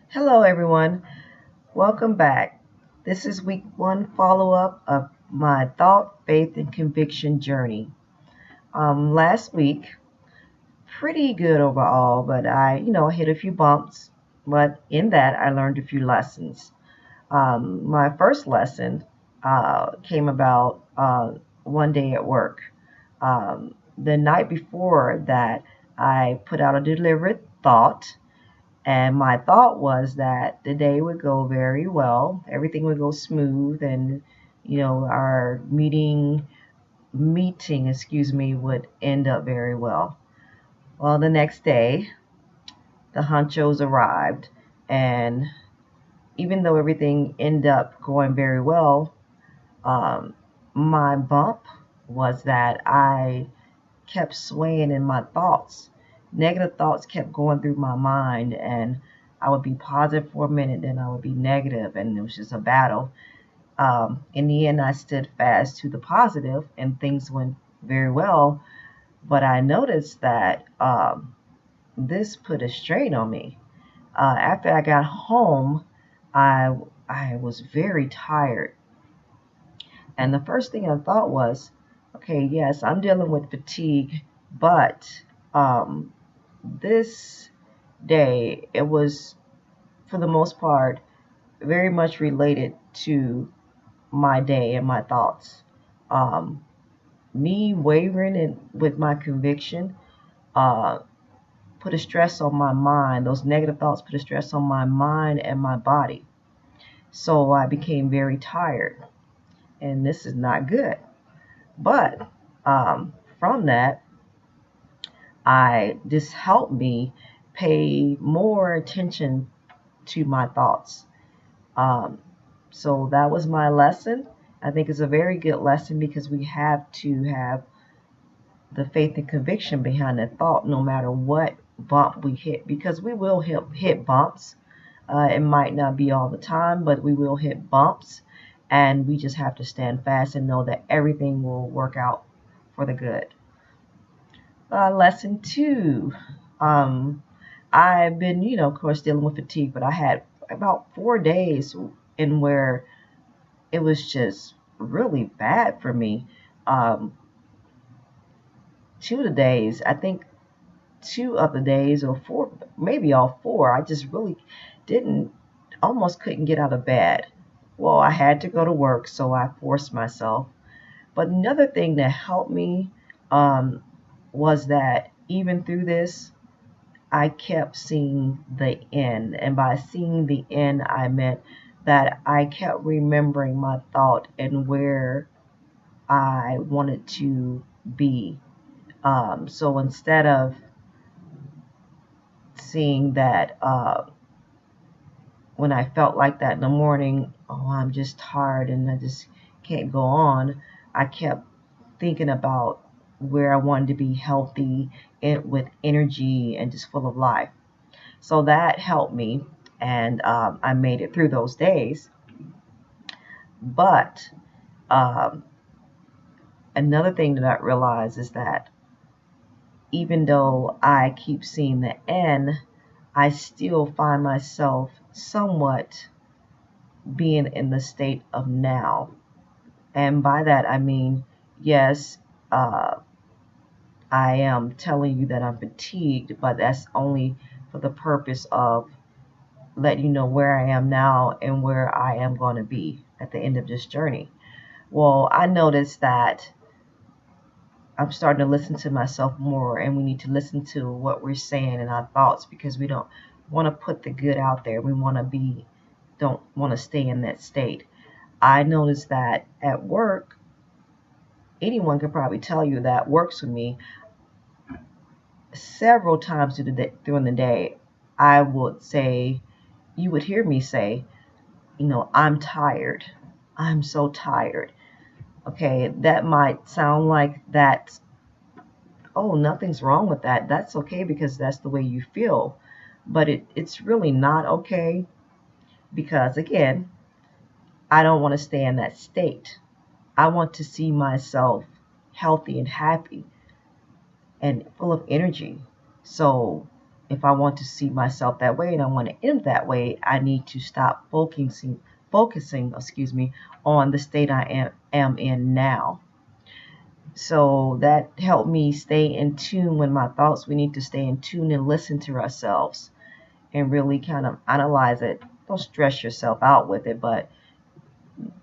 Hello, everyone. Welcome back. This is week one follow up of my thought, faith, and conviction journey. Last week, pretty good overall, but I hit a few bumps. But in that, I learned a few lessons. My first lesson came about one day at work. The night before that, I put out a deliberate thought. And my thought was that the day would go very well, everything would go smooth, and our meeting, would end up very well. Well, the next day, the honchos arrived, and even though everything ended up going very well, um, my bump was that I kept swaying in my thoughts. Negative thoughts kept going through my mind, and I would be positive for a minute, then I would be negative, and it was just a battle. In the end, I stood fast to the positive, and things went very well. But I noticed that this put a strain on me. After I got home, I I was very tired, and the first thing I thought was, okay, yes, I'm dealing with fatigue, but this day, it was, for the most part, very much related to my day and my thoughts. Um, Me wavering with my conviction uh, put a stress on my mind. Those negative thoughts put a stress on my mind and my body. So I became very tired, and this is not good. But from that, this helped me pay more attention to my thoughts. Um, so that was my lesson. I think it's a very good lesson because we have to have the faith and conviction behind that thought no matter what bump we hit, because we will hit bumps. It might not be all the time, but we will hit bumps, and we just have to stand fast and know that everything will work out for the good. Lesson two. Um, I've been, of course, dealing with fatigue, but I had about 4 days in where it was just really bad for me. Um, 2 of the days, I think 2 of the days, or four, maybe all four, I just really didn't, almost couldn't get out of bed. Well, I had to go to work, so I forced myself. But another thing that helped me um, was that even through this, I kept seeing the end. And by seeing the end, I meant that I kept remembering my thought and where I wanted to be. So instead of seeing that when I felt like that in the morning, oh, I'm just tired and I just can't go on, I kept thinking about where I wanted to be healthy and with energy and just full of life. So that helped me, and I made it through those days. But um, another thing that I realized is that even though I keep seeing the end, I still find myself somewhat being in the state of now. And by that, I mean, yes, uh, I am telling you that I'm fatigued, but that's only for the purpose of letting you know where I am now and where I am going to be at the end of this journey. Well, I noticed that I'm starting to listen to myself more, and we need to listen to what we're saying and our thoughts, because we don't want to put the good out there. We don't want to stay in that state. I noticed that at work, anyone could probably tell you that works for me. Several times during the day, I would say, you would hear me say, I'm tired. I'm so tired. Okay, that might sound like that, oh, nothing's wrong with that. That's okay because that's the way you feel. But it's really not okay, because, again, I don't want to stay in that state. I want to see myself healthy and happy and full of energy. So if I want to see myself that way and I want to end that way, I need to stop focusing, on the state I am in now. So that helped me stay in tune with my thoughts. We need to stay in tune and listen to ourselves and really kind of analyze it. Don't stress yourself out with it, but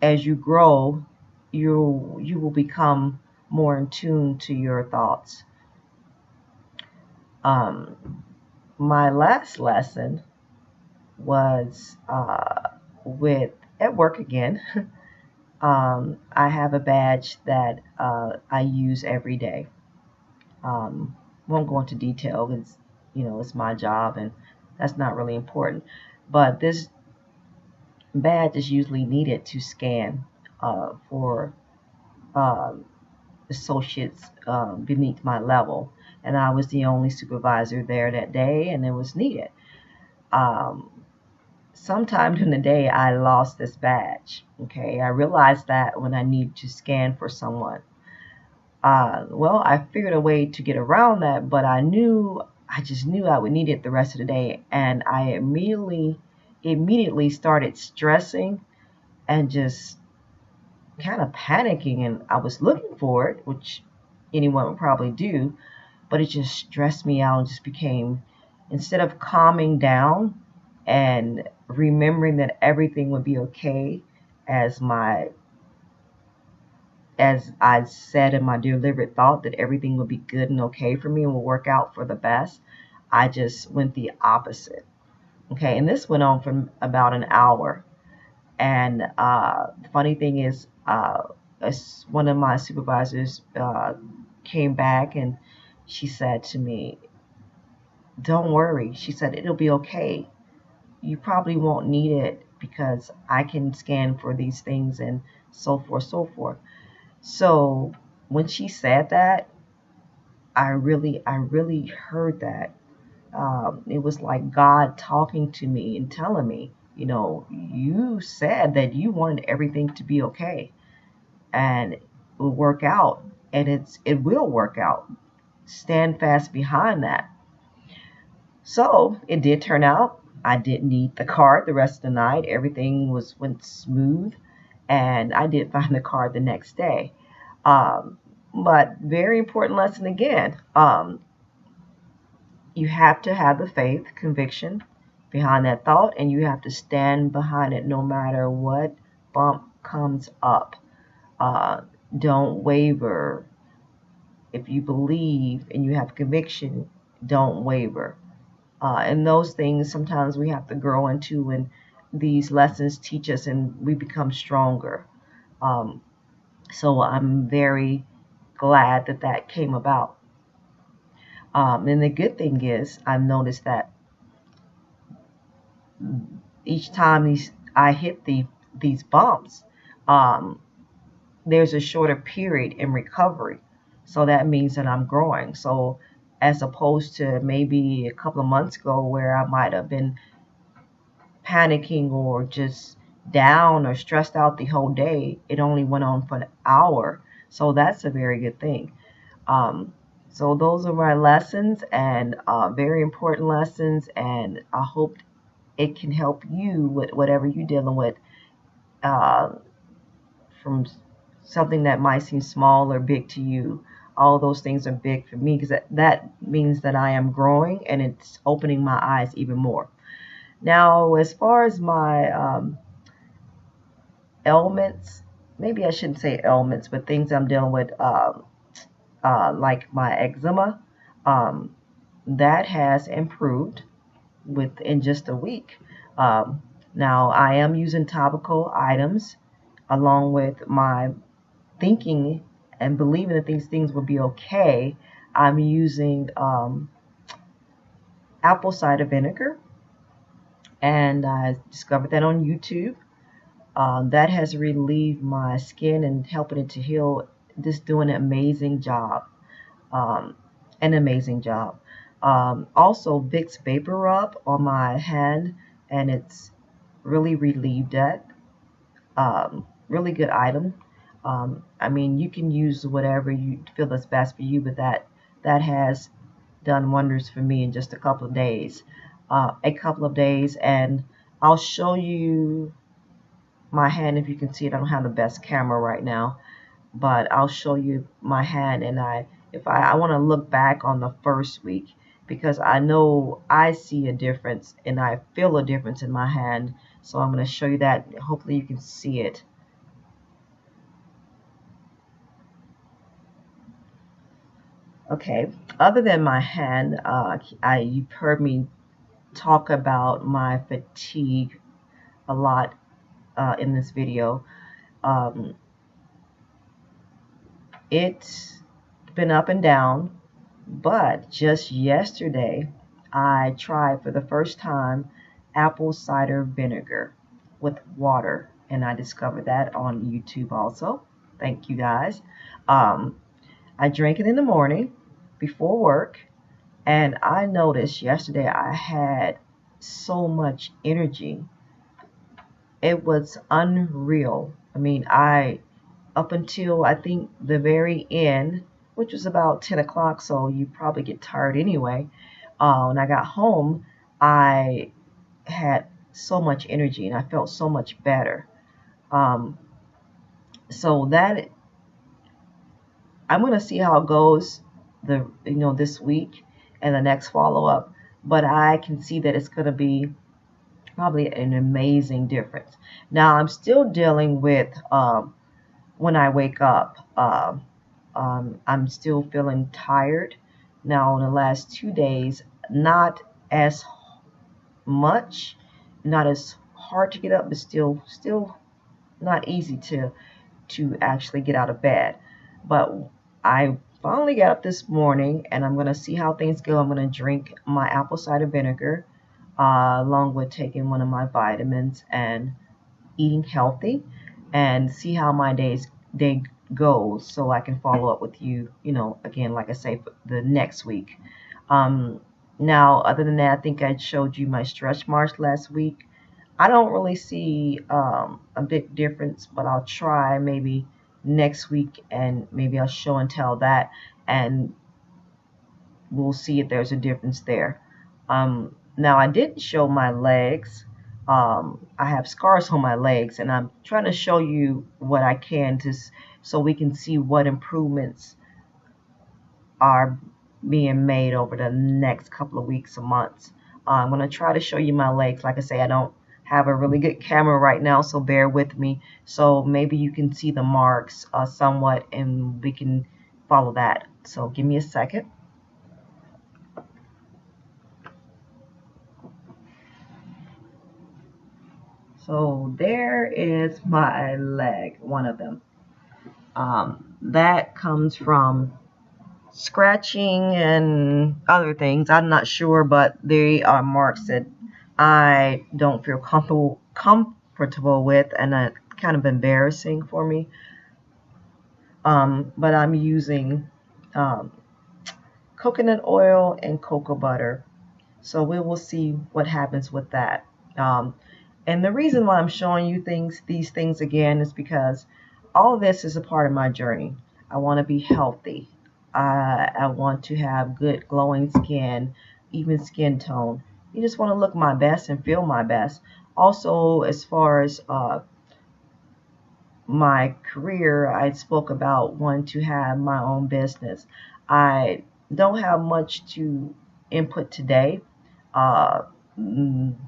as you grow, you will become more in tune to your thoughts. My last lesson was with at work again. I have a badge that I use every day. Won't go into detail because it's my job and that's not really important. But this badge is usually needed to scan for associates beneath my level, and I was the only supervisor there that day, and it was needed. Um, Sometime during the day, I lost this badge. Okay, I realized that when I needed to scan for someone. Well, I figured a way to get around that, but I just knew I would need it the rest of the day, and I immediately started stressing and just kind of panicking. And I was looking for it, which anyone would probably do, but it just stressed me out and just became, instead of calming down and remembering that everything would be okay, as I said in my deliberate thought that everything would be good and okay for me and will work out for the best, I just went the opposite. Okay, and this went on for about an hour. And the funny thing is, one of my supervisors came back and she said to me, "Don't worry." She said, "It'll be okay. You probably won't need it because I can scan for these things," and so forth, so forth. So when she said that, I really heard that. It was like God talking to me and telling me, you said that you wanted everything to be okay and it will work out, and it will work out. Stand fast behind that. So it did turn out. I didn't need the card the rest of the night. Everything went smooth, and I did find the card the next day. But very important lesson again. You have to have the faith, conviction behind that thought, and you have to stand behind it no matter what bump comes up. Don't waver. If you believe and you have conviction, don't waver. And those things sometimes we have to grow into, and these lessons teach us and we become stronger. So I'm very glad that came about. And the good thing is, I've noticed that each time I hit these bumps, there's a shorter period in recovery. So that means that I'm growing. So as opposed to maybe a couple of months ago where I might have been panicking or just down or stressed out the whole day, it only went on for an hour. So that's a very good thing. So those are my lessons, and very important lessons, and I hope it can help you with whatever you're dealing with, from something that might seem small or big to you. All those things are big for me because that means that I am growing and it's opening my eyes even more. Now, as far as my ailments, maybe I shouldn't say ailments, but things I'm dealing with, like my eczema, that has improved within just a week. Now, I am using topical items along with my thinking and believing that these things will be okay. I'm using apple cider vinegar, and I discovered that on YouTube. That has relieved my skin and helping it to heal. Just doing an amazing job. An amazing job. Also, Vicks Vapor Rub on my hand, and it's really relieved that. Really good item. I mean, you can use whatever you feel is best for you, but that has done wonders for me in just a couple of days. And I'll show you my hand if you can see it. I don't have the best camera right now, but I'll show you my hand. And I want to look back on the first week, because I know I see a difference and I feel a difference in my hand. So I'm going to show you that. Hopefully you can see it. Okay, other than my hand, you've heard me talk about my fatigue a lot in this video. Um, it's been up and down, but just yesterday I tried for the first time apple cider vinegar with water, and I discovered that on YouTube also. Thank you guys. Um, I drank it in the morning before work, and I noticed yesterday I had so much energy. It was unreal. I mean, up until I think the very end, which was about 10 o'clock, so you probably get tired anyway. When I got home, I had so much energy and I felt so much better. Um, so that I'm going to see how it goes this week and the next follow up, but I can see that it's going to be probably an amazing difference. Now I'm still dealing with when I wake up. I'm still feeling tired. Now in the last 2 days, not as much, not as hard to get up, but still not easy to actually get out of bed. But I finally got up this morning, and I'm going to see how things go. I'm going to drink my apple cider vinegar along with taking one of my vitamins and eating healthy, and see how my day goes, so I can follow up with you, again, like I say, for the next week. Now, other than that, I think I showed you my stretch marks last week. I don't really see a big difference, but I'll try maybe next week, and maybe I'll show and tell that, and we'll see if there's a difference there. Now, I didn't show my legs. I have scars on my legs, and I'm trying to show you what I can so we can see what improvements are being made over the next couple of weeks or months. I'm going to try to show you my legs. Like I say, I don't have a really good camera right now, so bear with me. So maybe you can see the marks somewhat, and we can follow that. So give me a second. So there is my leg, one of them. That comes from scratching and other things. I'm not sure, but they are marks that I don't feel comfortable with, and it's kind of embarrassing for me. But I'm using coconut oil and cocoa butter, so we will see what happens with that. And the reason why I'm showing you these things again is because all of this is a part of my journey. I want to be healthy. I want to have good glowing skin, even skin tone. You just want to look my best and feel my best. Also, as far as my career, I spoke about wanting to have my own business. I don't have much to input today.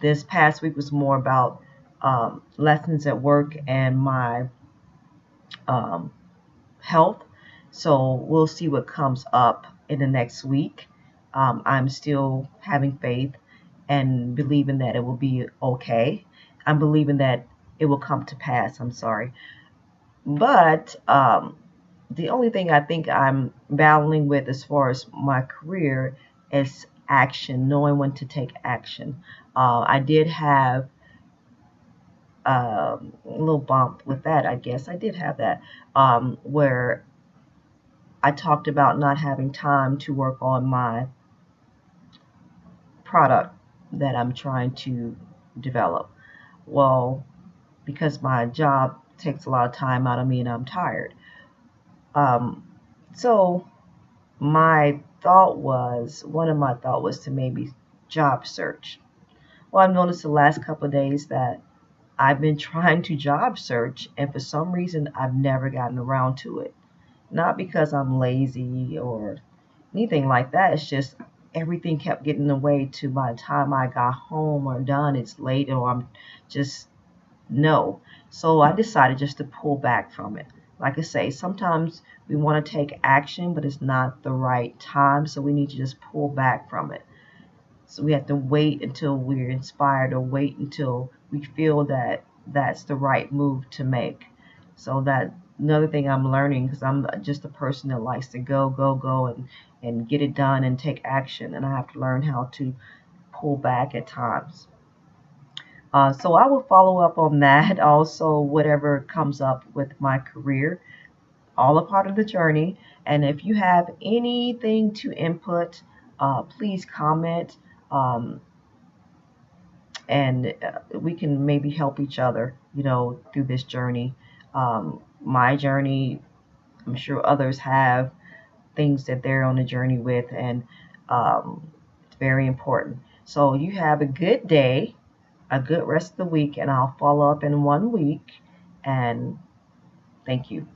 This past week was more about lessons at work and my health. So we'll see what comes up in the next week. I'm still having faith and believing that it will be okay. I'm believing that it will come to pass. I'm sorry. But the only thing I think I'm battling with as far as my career is action, knowing when to take action. I did have a little bump with that, I guess. I did have that, where I talked about not having time to work on my product that I'm trying to develop. Well, because my job takes a lot of time out of me and I'm tired. So my one of my thought was to maybe job search. Well, I've noticed the last couple of days that I've been trying to job search, and for some reason, I've never gotten around to it. Not because I'm lazy or anything like that. It's just everything kept getting in the way to by the time I got home or done, it's late or I'm just no. So I decided just to pull back from it. Like I say, sometimes we want to take action, but it's not the right time. So we need to just pull back from it. So we have to wait until we're inspired or wait until we feel that that's the right move to make. So that another thing I'm learning because I'm just a person that likes to go, go, go and get it done and take action. And I have to learn how to pull back at times. So I will follow up on that. Also, whatever comes up with my career, all a part of the journey. And if you have anything to input, please comment. Um, and we can maybe help each other, through this journey. My journey, I'm sure others have things that they're on a journey with, and it's very important. So you have a good day, a good rest of the week, and I'll follow up in 1 week. And thank you.